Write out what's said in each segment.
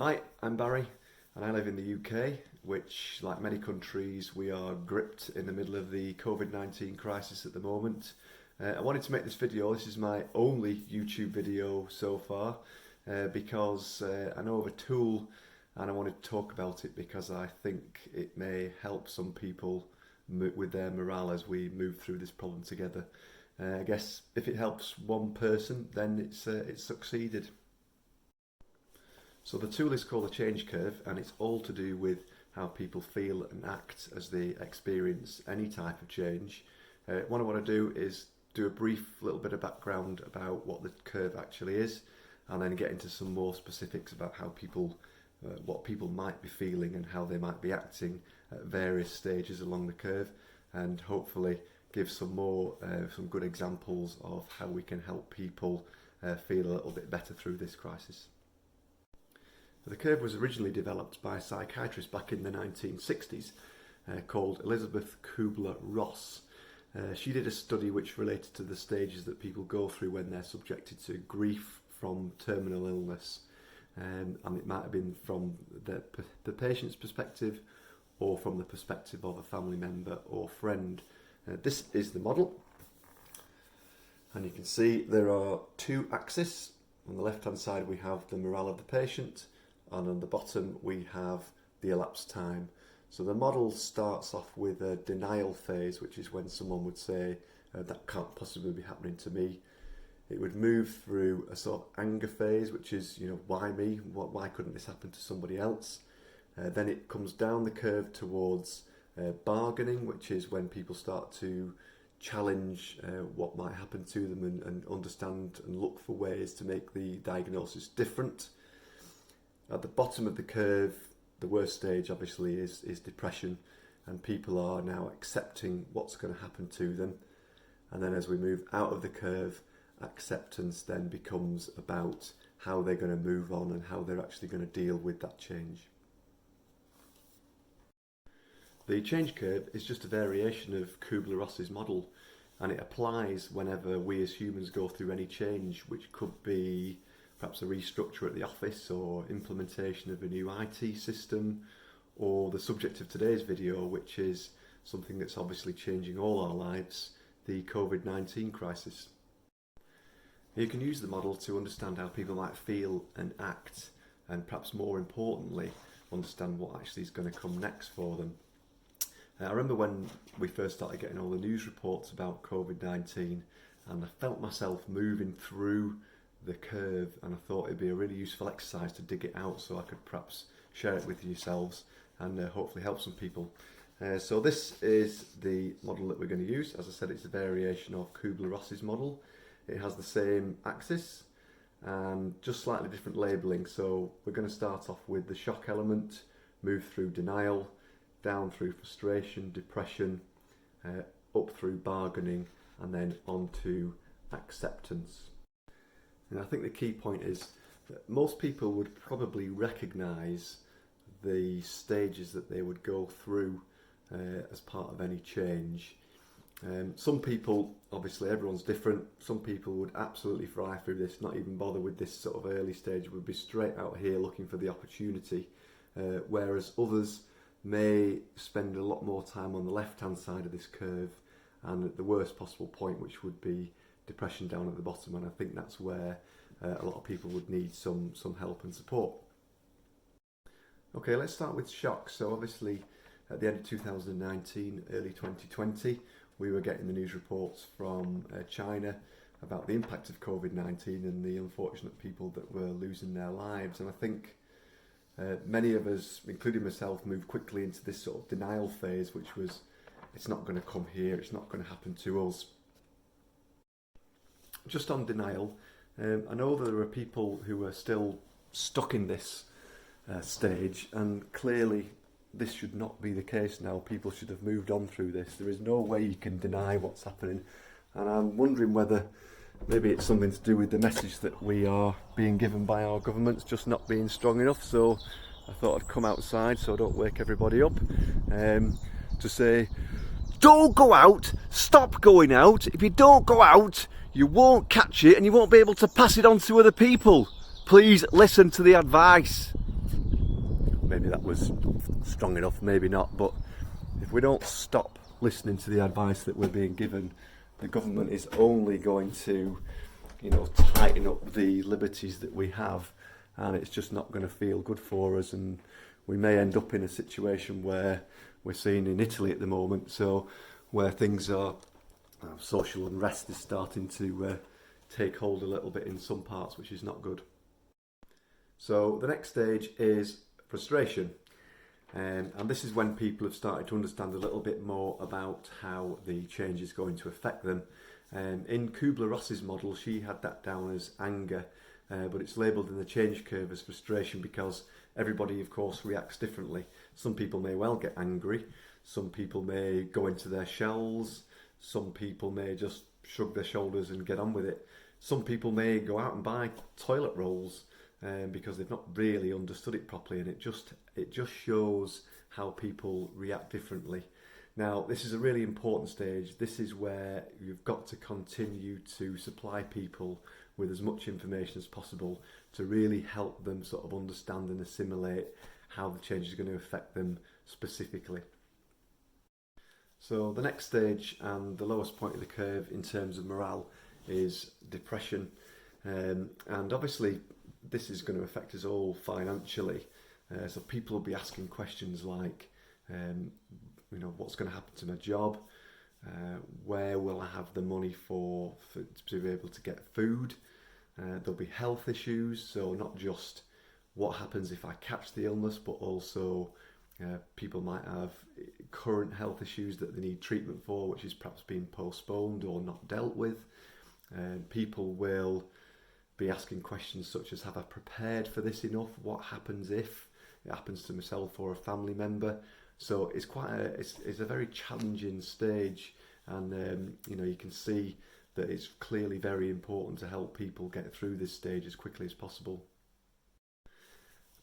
Hi, I'm Barry and I live in the UK, which, like many countries, we are gripped in the middle of the COVID-19 crisis at the moment. I wanted to make this video. This is my only YouTube video so far because I know of a tool and I wanted to talk about it because I think it may help some people with their morale as we move through this problem together. I guess if it helps one person, then it's succeeded. So the tool is called a change curve, and it's all to do with how people feel and act as they experience any type of change. What I want to do is do a brief little bit of background about what the curve actually is, and then get into some more specifics about how what people might be feeling and how they might be acting at various stages along the curve, and hopefully give some good examples of how we can help people feel a little bit better through this crisis. The curve was originally developed by a psychiatrist back in the 1960s called Elizabeth Kubler-Ross. She did a study which related to the stages that people go through when they're subjected to grief from terminal illness. And it might have been from the patient's perspective or from the perspective of a family member or friend. This is the model. And you can see there are two axes. On the left hand side we have the morale of the patient, and on the bottom we have the elapsed time. So the model starts off with a denial phase, which is when someone would say, that can't possibly be happening to me. It would move through a sort of anger phase, which is, why me? Why couldn't this happen to somebody else? Then it comes down the curve towards bargaining, which is when people start to challenge what might happen to them and understand and look for ways to make the diagnosis different. At the bottom of the curve, the worst stage obviously is depression, and people are now accepting what's going to happen to them. And then as we move out of the curve, acceptance then becomes about how they're going to move on and how they're actually going to deal with that change. The change curve is just a variation of Kubler-Ross's model, and it applies whenever we as humans go through any change, which could be perhaps a restructure at the office or implementation of a new IT system, or the subject of today's video, which is something that's obviously changing all our lives, the COVID-19 crisis. You can use the model to understand how people might feel and act, and perhaps more importantly, understand what actually is going to come next for them. I remember when we first started getting all the news reports about COVID-19, and I felt myself moving through the curve, and I thought it'd be a really useful exercise to dig it out so I could perhaps share it with yourselves and hopefully help some people. So this is the model that we're going to use. As I said, it's a variation of Kubler-Ross's model. It has the same axis and just slightly different labelling. So we're going to start off with the shock element, move through denial, down through frustration, depression, up through bargaining, and then on to acceptance. And I think the key point is that most people would probably recognise the stages that they would go through as part of any change. Some people, obviously everyone's different, some people would absolutely fly through this, not even bother with this sort of early stage, would be straight out here looking for the opportunity, whereas others may spend a lot more time on the left hand side of this curve and at the worst possible point, which would be depression down at the bottom, and I think that's where a lot of people would need some help and support. Okay, let's start with shock. So obviously at the end of 2019, early 2020, we were getting the news reports from China about the impact of COVID-19 and the unfortunate people that were losing their lives, and I think many of us, including myself, moved quickly into this sort of denial phase, which was, it's not going to come here, it's not going to happen to us. Just on denial, I know there are people who are still stuck in this stage, and clearly this should not be the case now. People should have moved on through this. There is no way you can deny what's happening, and I'm wondering whether maybe it's something to do with the message that we are being given by our governments just not being strong enough. So I thought I'd come outside so I don't wake everybody up to say, don't go out, stop going out. If you don't go out, you won't catch it and you won't be able to pass it on to other people. Please listen to the advice. maybe that was strong enough, maybe not, but if we don't stop listening to the advice that we're being given, the government is only going to, tighten up the liberties that we have, and it's just not going to feel good for us, and we may end up in a situation where we're seeing in Italy at the moment, so where things are, social unrest is starting to take hold a little bit in some parts, which is not good. So the next stage is frustration. And this is when people have started to understand a little bit more about how the change is going to affect them. In Kubler-Ross's model, she had that down as anger, but it's labelled in the change curve as frustration because everybody, of course, reacts differently. Some people may well get angry, some people may go into their shells, some people may just shrug their shoulders and get on with it. Some people may go out and buy toilet rolls because they've not really understood it properly, and it just shows how people react differently. Now, this is a really important stage. This is where you've got to continue to supply people with as much information as possible to really help them sort of understand and assimilate how the change is going to affect them specifically. So the next stage and the lowest point of the curve in terms of morale is depression, and obviously this is going to affect us all financially. So people will be asking questions like, what's going to happen to my job? Where will I have the money for to be able to get food? There'll be health issues, so not just what happens if I catch the illness, but also people might have current health issues that they need treatment for, which is perhaps being postponed or not dealt with. People will be asking questions such as, have I prepared for this enough? What happens if it happens to myself or a family member? So it's it's a very challenging stage, and you can see that it's clearly very important to help people get through this stage as quickly as possible.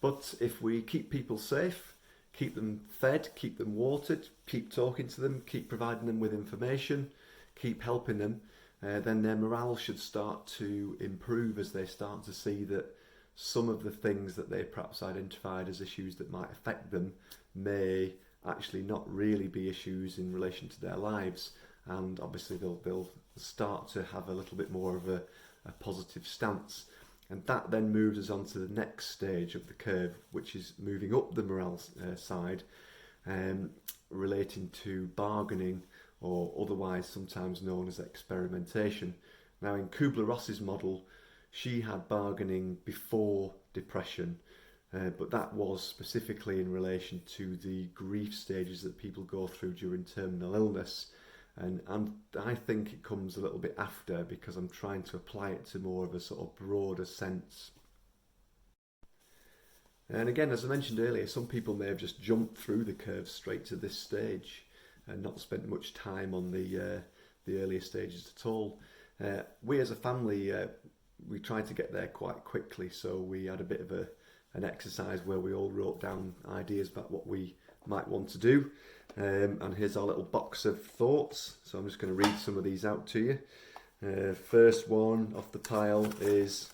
But if we keep people safe, keep them fed, keep them watered, keep talking to them, keep providing them with information, keep helping them, then their morale should start to improve as they start to see that some of the things that they perhaps identified as issues that might affect them may actually not really be issues in relation to their lives, and obviously they'll start to have a little bit more of a positive stance, and that then moves us on to the next stage of the curve, which is moving up the morale side, relating to bargaining, or otherwise sometimes known as experimentation. Now, in Kubler-Ross's model, she had bargaining before depression, but that was specifically in relation to the grief stages that people go through during terminal illness. And I think it comes a little bit after, because I'm trying to apply it to more of a sort of broader sense. And again, as I mentioned earlier, some people may have just jumped through the curve straight to this stage and not spent much time on the earlier stages at all. We as a family, we tried to get there quite quickly, so we had a bit of an exercise where we all wrote down ideas about what we might want to do. And here's our little box of thoughts. So I'm just going to read some of these out to you. First one off the pile is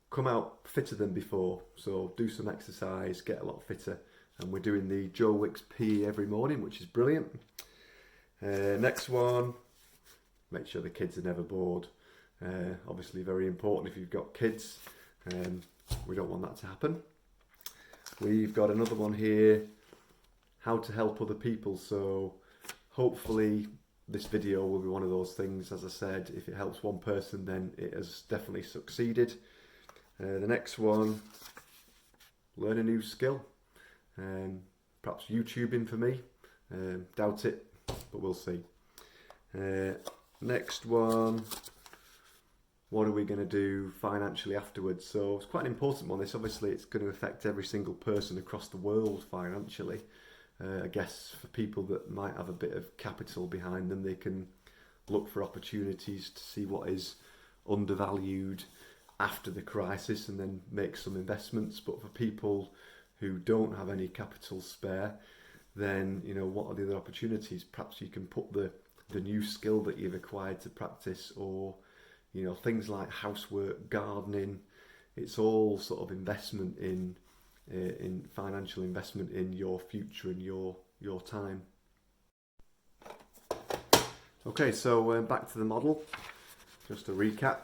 come out fitter than before. So do some exercise, get a lot fitter. And we're doing the Joe Wicks P every morning, which is brilliant. Next one, make sure the kids are never bored. Obviously very important if you've got kids. We don't want that to happen. We've got another one here, how to help other people. So hopefully this video will be one of those things. As I said, if it helps one person, then it has definitely succeeded. The next one, learn a new skill. Perhaps YouTubing for me. Doubt it, but we'll see. Next one, what are we going to do financially afterwards? So it's quite an important one. This obviously it's going to affect every single person across the world financially. I guess for people that might have a bit of capital behind them, they can look for opportunities to see what is undervalued after the crisis and then make some investments. But for people who don't have any capital spare, then what are the other opportunities? Perhaps you can put the new skill that you've acquired to practice, or things like housework, gardening. It's all sort of investment in in financial investment in your future and your time. Okay, so back to the model. Just a recap.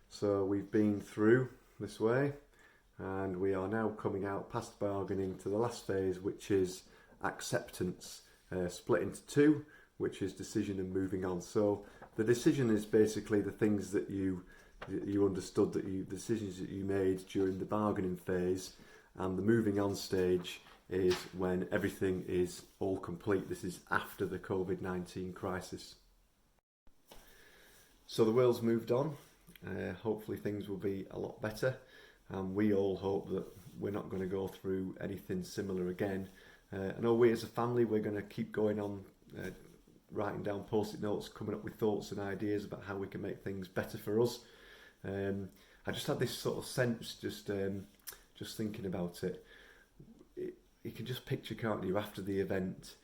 So we've been through this way, and we are now coming out past bargaining to the last phase, which is acceptance, split into two, which is decision and moving on. So the decision is basically the things that you understood, the decisions that you made during the bargaining phase, and the moving on stage is when everything is all complete. This is after the COVID-19 crisis. So the world's moved on. Hopefully things will be a lot better, and we all hope that we're not going to go through anything similar again. I know we as a family, we're going to keep going on writing down post-it notes, coming up with thoughts and ideas about how we can make things better for us. I just had this sort of sense, just thinking about it. You can just picture, can't you, after the event,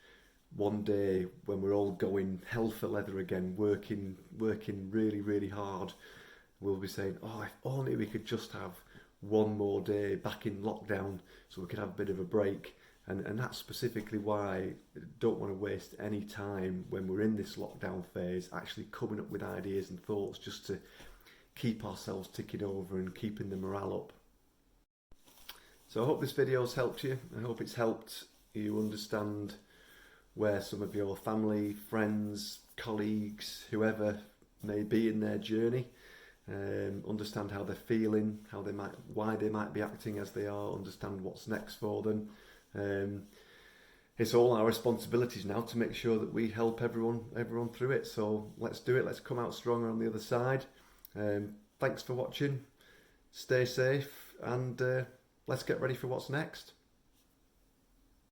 one day when we're all going hell for leather again, working really, really hard, we'll be saying, oh, if only we could just have one more day back in lockdown so we could have a bit of a break. And that's specifically why I don't want to waste any time when we're in this lockdown phase actually coming up with ideas and thoughts just to keep ourselves ticking over and keeping the morale up. So I hope this video's helped you. I hope it's helped you understand where some of your family, friends, colleagues, whoever may be in their journey, understand how they're feeling, why they might be acting as they are, understand what's next for them. It's all our responsibilities now to make sure that we help everyone through it. So let's do it. Let's come out stronger on the other side. Thanks for watching. Stay safe, and let's get ready for what's next.